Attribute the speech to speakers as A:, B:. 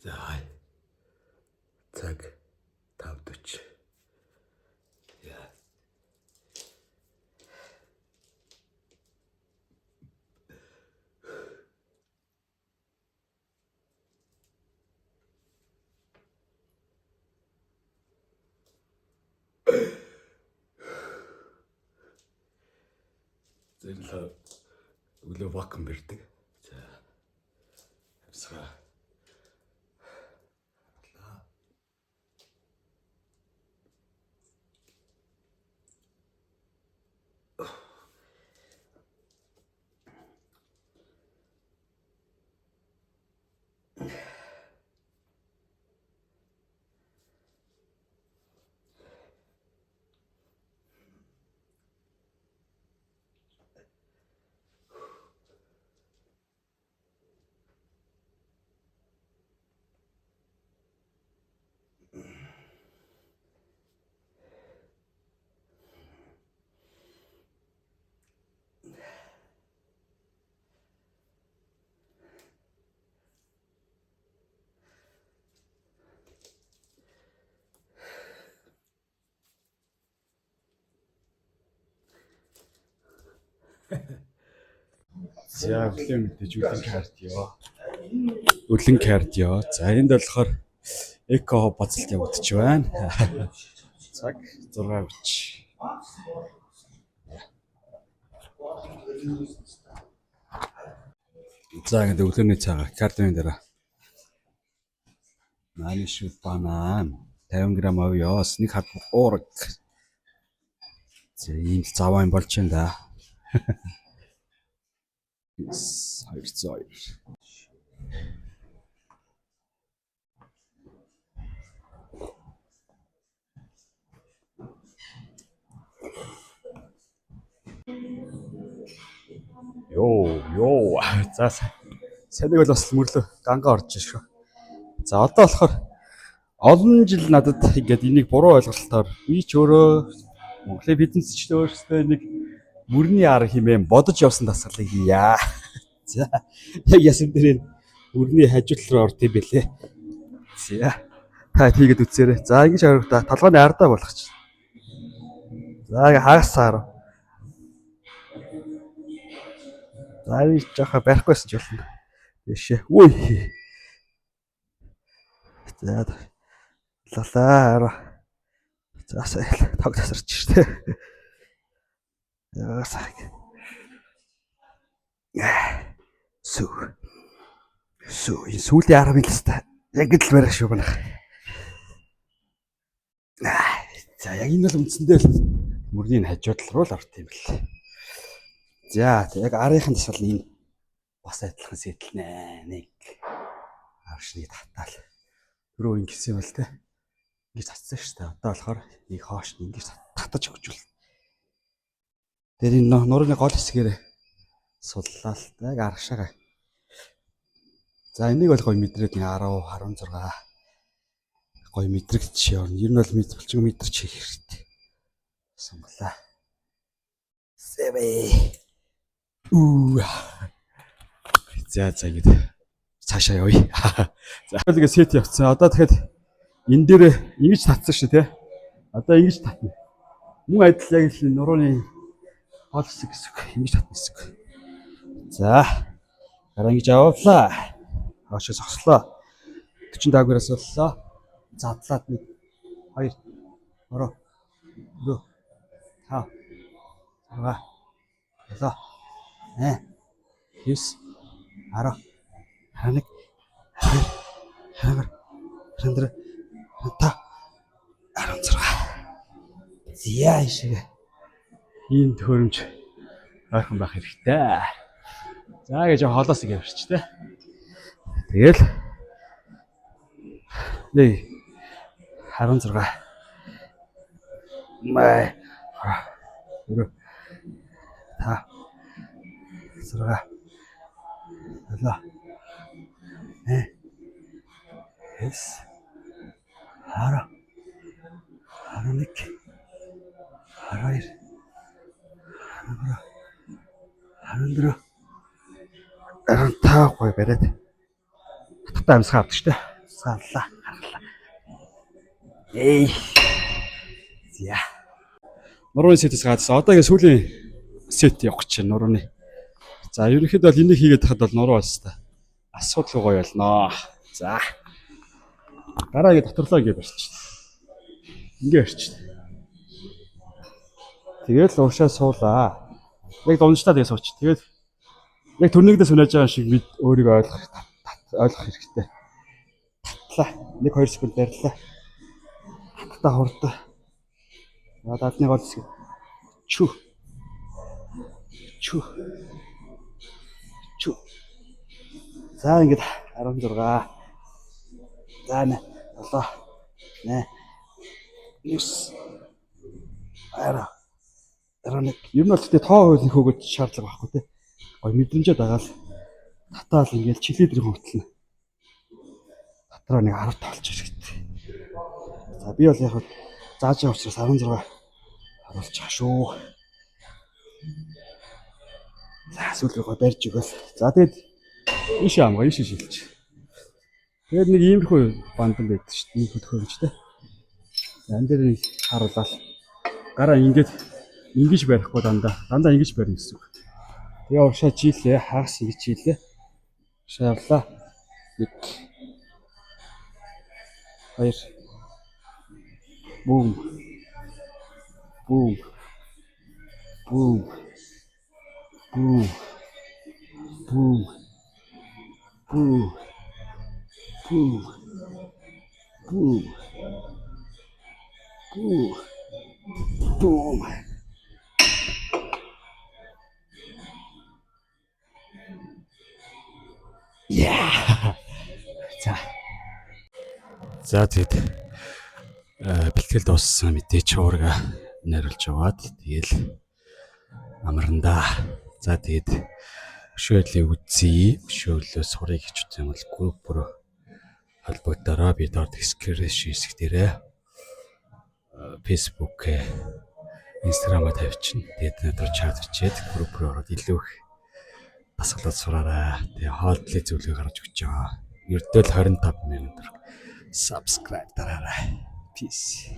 A: За цаг 5:40. Яа. Зэрлээ өглөө вакуум бэрдэг. За амсгаа. За өглөө мэдээж үлэн кардио. За энд болохоор эко бацалт явагдаж байна. Цаг 6:30. За ингэ өглөөний цагаа кардионы дараа. Нани шүт банан 50 г авьяас, нэг хад уураг. За ийм заваа юм болж байна да. 200. Йоо. За санийг бол бас мөрлөө гангаа орж шүү. За одоо болохоор олон жил надад ингээд энийг буруу ойлголтоор би ч өөрөө Монголын бизнесчдээ өөрсдөө нэг мөрний арга хэмээн бодож явсан дасгалыг хийя. За яг ясан дээр мөрний хажуу тал руу орд юм бэлээ. За та тийгээд үзээрэй. За ингэж харагдаа толгойн ардаа болох ч. За хагасаар. За энэ жоохон барихгүйсэн ч болно. Дэшээ. Үгүй. За лалаа. За сайн тог тасарч штэ. Яа сайн. Сүүлийн 10 минут л та. Яг л барих шүү байна. За яг энэ бол үндсэндээ л мөрний хажуу тал руу л орт юм бэл. За яг арийнхын тасгал энэ бас адилхан сэтэлнэ. Нэг авшны татаал. Түрүү ингэсэн юм л те. Ингэж татсан шүү дээ. Одоо болохоор нэг хоош ингэж татаж өгчүүл. Тэр энэ нурны гол хэсгээр суллаа л яг аргашаага. За энийг бол гоё мэдрээд 10, 16 гоё мэдрэгч явна. Ер нь бол болчих мэдэрч хийх хэрэгтэй. Сонголаа. Сэвэ. За ингэ цаашаа явъя. За тэгээ сет явцсан. Одоо тэгэхэд энэ дээр ингэж татсан шүү те. Одоо ингэж татна. Мөн адил яг л нурууны гол хэсэг ингэж татна гэсэн. За дараа ингэж авлаа. Хаашаа зогслоо. 45-аас боллоо. Задлаад 1 2 3 4 5 6 7 8 9 10 11 12 13 14 16. Зяа ишээ. Ийм төхөөрөмж ойрхон байх хэрэгтэй. За гэж холоос ингэ явчих те. Тэгэл 16 май 4 та 6 7 эс 10 11 12 13 15 гой бариад таттай амсгаа авдаг штэ. Гаргалаа. Гаргалаа. Эй. За. Нурууны сетээс гадсан. Одоо ингэ сүүлийн сет явах гэж байна нурууны. За ерөнхийдөө бол энийг хийгээд тахад бол нуруу бас та асуудал гоё болно. За. Гараа ингэ доторлоо ингэ барьчих. Ингэ барьчих. Тэгээд л уушаа суулаа. Яг дундчлаа тэгээ сууч. Тэгээд яг төрнийгдээ сүнэж байгаа шиг бид өөрийгөө ойлгох хэрэгтэй. Татлаа. 1-2 секунд барьлаа. Хатта хурд. Даадны гол хэсэг. Чү. Чү. Чү. За ингэж 16. За нэ. 7. Нэ. 9. Ара. Нэг ер нь бол тэ тоо хууль их өгöd шаардлага байхгүй те. Гой мэдрэмжээ дагаал татаал ингээл чилээдрийн хөвтлөн. Татраа нэг 10 тоолч хэрэгтэй. За би бол яг зааж байгаа учраас 16 харуулчих шүү. За сүүлээ гой барьж өгөөл. За тэгэд ийш амгаа ийш шилж. Тэгээд нэг иймэрхүү бандан байдаг шүү дээ. Нэг хөдөхөмжтэй. За энэ дээр нэг харуулаад гараа ингэж барихгүй дандаа ингэж барина гэсэн үг. Тэгээ уршаа жилээ, хагас ингэж жилээ. Шаарлаа. 1 2 бум. Бум. Бум. Бум. Бум. Бум. Бум. Бум. Бум. Бум. Yeah. За тэгэд бэлтгэл дууссан мэдээч уурга найруулж аваад тэгэл амарнда. За тэгэд өшөөлийг үзье. Өшөөлөө сурыг гэж үт юм бол группээр холбогдороо би доор дискрипшн хэсэг дээрээ Facebook, Instagram тавьчихна. Тэгээд надад чат бичээд группээр ороод илүү их дасгалууд сураарай. Тэгээ хоолтлын зүйлийг гаргаж өгч байгаа. Ердөө л 25,000 төгрөг subscribe дараарай. Peace.